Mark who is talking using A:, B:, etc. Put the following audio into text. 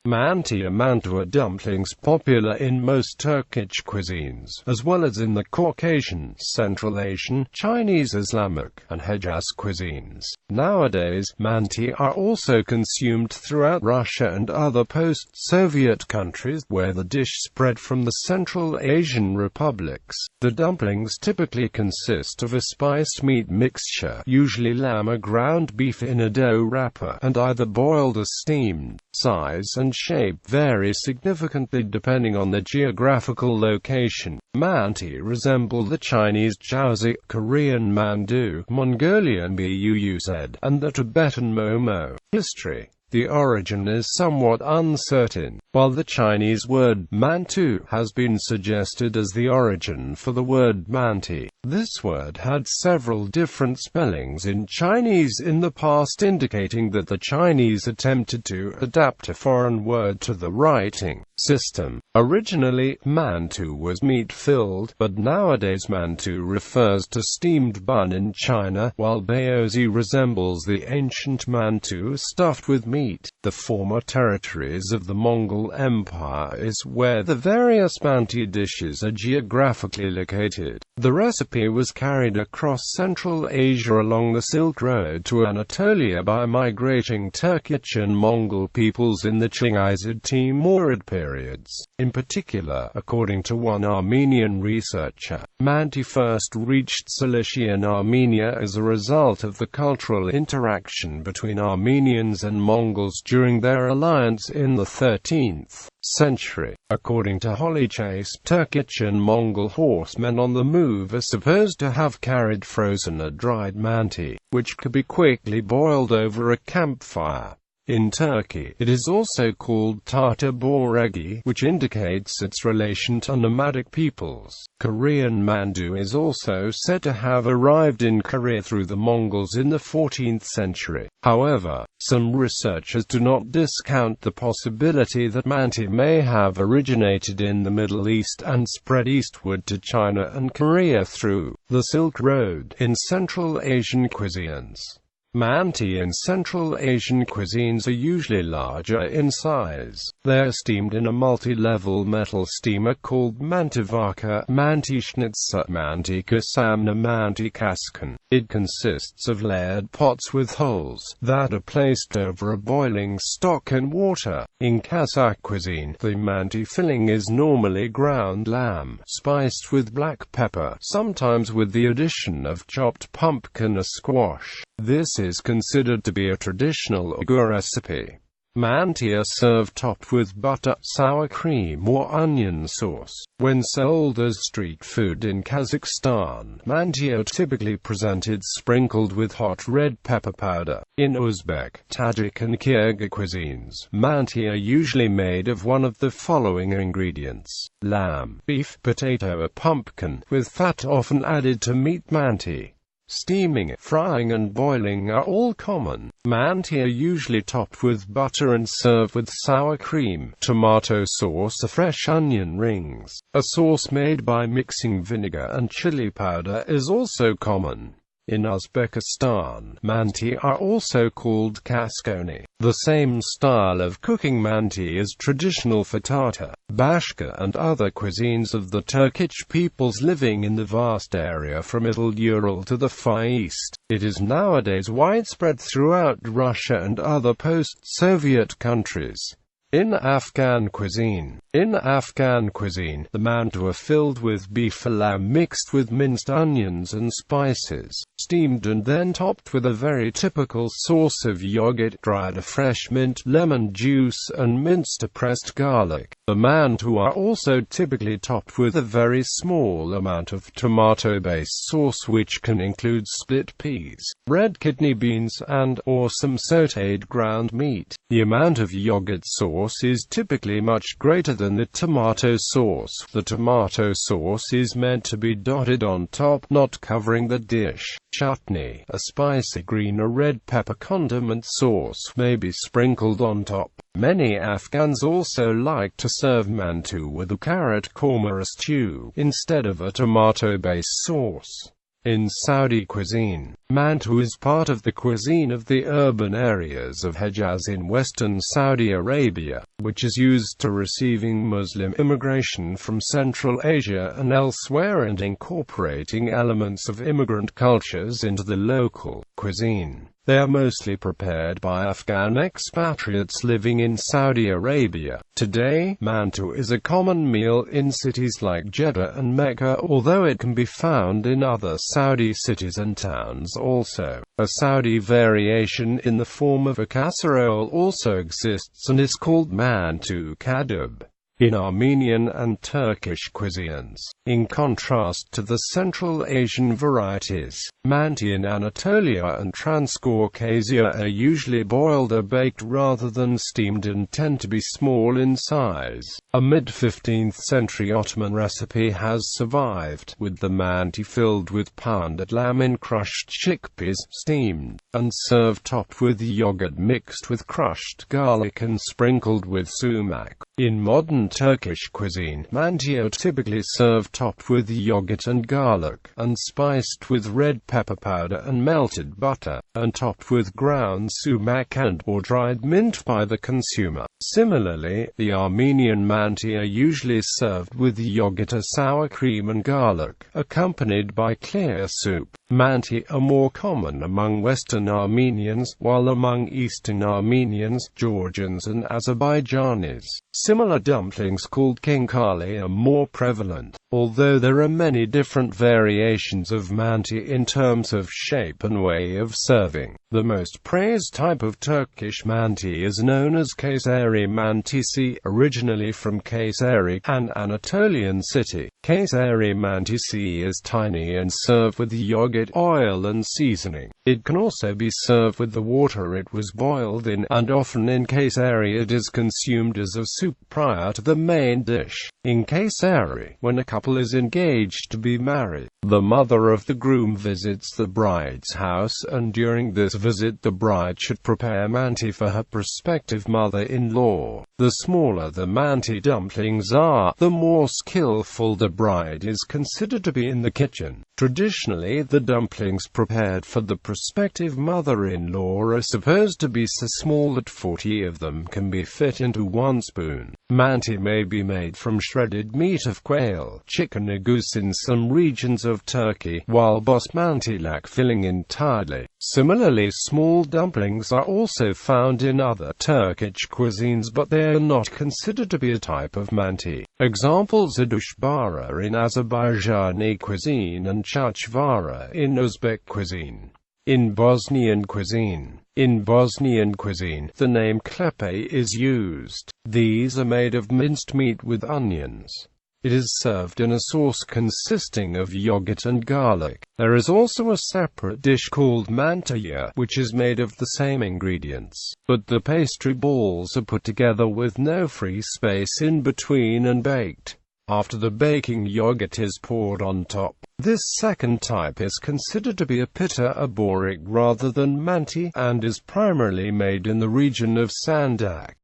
A: Manti or Mantu are dumplings popular in most Turkic cuisines, as well as in the Caucasian, Central Asian, Chinese, Islamic, and Hejaz cuisines. Nowadays, Manti are also consumed throughout Russia and other post-Soviet countries, where the dish spread from the Central Asian republics. The dumplings typically consist of a spiced meat mixture, usually lamb or ground beef in a dough wrapper, and either boiled or steamed. Size and shape vary significantly depending on the geographical location. Manti resemble the Chinese jiaozi, Korean mandu, Mongolian buzz, and the Tibetan momo. History. The origin is somewhat uncertain, while the Chinese word Mantu has been suggested as the origin for the word Manti. This word had several different spellings in Chinese in the past, indicating that the Chinese attempted to adapt a foreign word to the writing system. Originally, Mantu was meat-filled, but nowadays Mantu refers to steamed bun in China, while baozi resembles the ancient Mantu stuffed with meat. The former territories of the Mongol Empire is where the various Manti dishes are geographically located. The recipe was carried across Central Asia along the Silk Road to Anatolia by migrating Turkic and Mongol peoples in the Chinggisid-Timurid periods. In particular, according to one Armenian researcher, Manti first reached Cilicia in Armenia as a result of the cultural interaction between Armenians and Mongols during their alliance in the 13th century. According to Leach, Turkic and Mongol horsemen on the move are supposed to have carried frozen or dried manti, which could be quickly boiled over a campfire. In Turkey, it is also called Tata boregi, which indicates its relation to nomadic peoples. Korean mandu is also said to have arrived in Korea through the Mongols in the 14th century. However, some researchers do not discount the possibility that manti may have originated in the Middle East and spread eastward to China and Korea through the Silk Road. In Central Asian cuisines, manti in Central Asian cuisines are usually larger in size. They are steamed in a multi-level metal steamer called mantivaka, manti-schnitzer, manti-kasamna, manti-kaskan. It consists of layered pots with holes that are placed over a boiling stock and water. In Kazakh cuisine, the manti filling is normally ground lamb, spiced with black pepper, sometimes with the addition of chopped pumpkin or squash. This is considered to be a traditional Uyghur recipe. Manti are served topped with butter, sour cream or onion sauce. When sold as street food in Kazakhstan, manti are typically presented sprinkled with hot red pepper powder. In Uzbek, Tajik and Kyrgyz cuisines, manti are usually made of one of the following ingredients: lamb, beef, potato or pumpkin, with fat often added to meat. Manti steaming, frying and boiling are all common. Manti are usually topped with butter and served with sour cream, tomato sauce or fresh onion rings. A sauce made by mixing vinegar and chili powder is also common. In Uzbekistan, manti are also called kaskoni. The same style of cooking manti is traditional for Tatar, Bashkir and other cuisines of the Turkic peoples living in the vast area from Middle Ural to the Far East. It is nowadays widespread throughout Russia and other post-Soviet countries. In Afghan cuisine, the mantu are filled with beef or lamb mixed with minced onions and spices, steamed and then topped with a very typical sauce of yogurt, dried or fresh mint, lemon juice, and minced or pressed garlic. The mantu are also typically topped with a very small amount of tomato-based sauce, which can include split peas, red kidney beans, and/or some sautéed ground meat. The amount of yogurt sauce is typically much greater than the tomato sauce. The tomato sauce is meant to be dotted on top, not covering the dish. Chutney, a spicy green or red pepper condiment sauce, may be sprinkled on top. Many Afghans also like to serve mantu with a carrot korma or stew, instead of a tomato-based sauce. In Saudi cuisine, Mantu is part of the cuisine of the urban areas of Hejaz in western Saudi Arabia, which is used to receiving Muslim immigration from Central Asia and elsewhere and incorporating elements of immigrant cultures into the local cuisine. They are mostly prepared by Afghan expatriates living in Saudi Arabia. Today, Mantu is a common meal in cities like Jeddah and Mecca, although it can be found in other Saudi cities and towns also. A Saudi variation in the form of a casserole also exists and is called Mantu kadub in Armenian and Turkish cuisines. In contrast to the Central Asian varieties, Manti in Anatolia and Transcaucasia are usually boiled or baked rather than steamed and tend to be small in size. A mid-15th century Ottoman recipe has survived, with the Manti filled with pounded lamb in crushed chickpeas, steamed, and served topped with yogurt mixed with crushed garlic and sprinkled with sumac. In modern Turkish cuisine, Manti are typically served topped with yogurt and garlic, and spiced with red pepper powder and melted butter, and topped with ground sumac and/or dried mint by the consumer. Similarly, the Armenian Manti are usually served with yogurt or sour cream and garlic, accompanied by clear soup. Manti are more common among Western Armenians, while among Eastern Armenians, Georgians and Azerbaijanis, similar dumplings called kinkali are more prevalent. Although there are many different variations of Manti in terms of shape and way of serving, the most praised type of Turkish Manti is known as Kayseri Mantisi, originally from Kayseri, an Anatolian city. Kayseri Mantisi is tiny and served with yogurt, oil and seasoning. It can also be served with the water it was boiled in, and often in Kayseri it is consumed as a soup prior to the main dish. In Kayseri, when a couple is engaged to be married, the mother of the groom visits the bride's house, and during this visit the bride should prepare Manti for her prospective mother-in-law. The smaller the Manti dumplings are, the more skillful the bride is considered to be in the kitchen. Traditionally, the dumplings prepared for the prospective mother-in-law are supposed to be so small that 40 of them can be fit into one spoon. Manti may be made from shredded meat of quail, chicken or goose in some regions of Turkey, while basmati lack filling entirely. Similarly, small dumplings are also found in other Turkic cuisines, but they are not considered to be a type of Manti. Examples are dushbara in Azerbaijani cuisine and chachvara in Uzbek cuisine. In Bosnian cuisine, the name klepe is used. These are made of minced meat with onions. It is served in a sauce consisting of yogurt and garlic. There is also a separate dish called mantaya, which is made of the same ingredients, but the pastry balls are put together with no free space in between and baked. After the baking, yogurt is poured on top. This second type is considered to be a pitta aborik rather than Manti, and is primarily made in the region of Sandak.